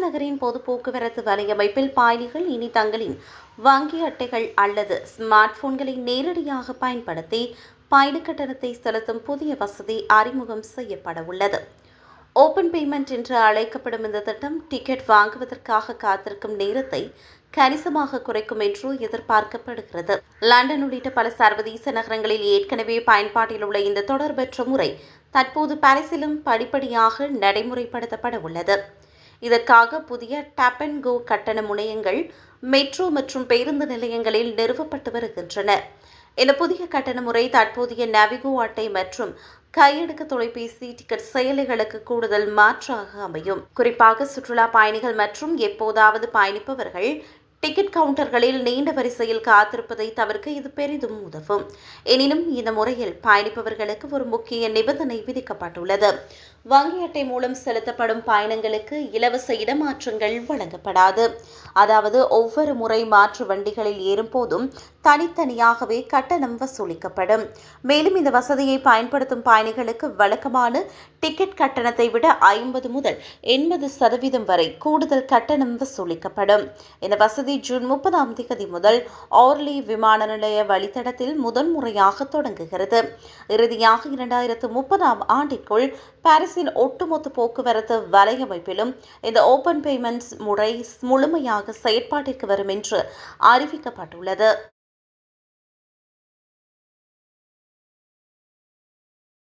நகரின் பொது போக்குவரத்து வலையமைப்பில் பயணிகள் இனி தங்களின் வங்கி அட்டைகள் அல்லது ஸ்மார்ட் போன்களை நேரடியாக பயன்படுத்தி பயண கட்டணத்தை செலுத்தும் புதிய வசதி அறிமுகம் செய்யப்பட உள்ளது. ஓபன் பேமெண்ட் என்று அழைக்கப்படும் இந்த திட்டம் டிக்கெட் வாங்குவதற்காக காத்திருக்கும் நேரத்தை கணிசமாக குறைக்கும் என்று எதிர்பார்க்கப்படுகிறது. லண்டன் உள்ளிட்ட பல சர்வதேச நகரங்களில் ஏற்கனவே பயன்பாட்டில் உள்ள இந்த தொடர்பற்ற முறை தற்போது பாரிஸிலும் படிப்படியாக நடைமுறைப்படுத்தப்பட உள்ளது. இதற்காக புதிய டேப் அண்ட் கோ கட்டண முனையங்கள் மெட்ரோ மற்றும் பேருந்து நிலையங்களில் நிறுவப்பட்டு வருகின்றன. இந்த புதிய கட்டண முறை தற்போதைய நவிகோ அட்டை மற்றும் கையடக்க தொலைபேசி டிக்கெட் செயலிகளுக்கு கூடுதல் மாற்றாக அமையும். குறிப்பாக சுற்றுலா பயணிகள் மற்றும் எப்போதாவது பயணிப்பவர்கள் டிக்கெட் கவுண்டர்களில் நீண்ட வரிசையில் காத்திருப்பதை தவிர்க்க இது பெரிதும் உதவும். எனினும் இந்த முறையில் பயணிப்பவர்களுக்கு ஒரு முக்கிய நிபந்தனை விதிக்கப்பட்டுள்ளது. வங்கி அட்டை மூலம் செலுத்தப்படும் பயணங்களுக்கு இலவச இடமாற்றங்கள் வழங்கப்படாது. அதாவது ஒவ்வொரு முறை மாற்று வண்டிகளில் ஏறும் போதும் தனித்தனியாகவே கட்டணம் வசூலிக்கப்படும். மேலும் இந்த வசதியை பயன்படுத்தும் பயணிகளுக்கு வழக்கமான டிக்கெட் கட்டணத்தை விட 50 முதல் 80% வரை கூடுதல் கட்டணம் வசூலிக்கப்படும். இந்த வசதி ஜூன் 30 முதல் ஆர்லி விமான நிலைய வழித்தடத்தில் முதன்முறையாக தொடங்குகிறது. இறுதியாக 2030 ஆண்டிற்குள் பாரிஸின் ஒட்டுமொத்த போக்குவரத்து வலையமைப்பிலும் இந்த ஓபன் பேமெண்ட்ஸ் முறை முழுமையாக செயற்பாட்டிற்கு வரும் என்று அறிவிக்கப்பட்டுள்ளது.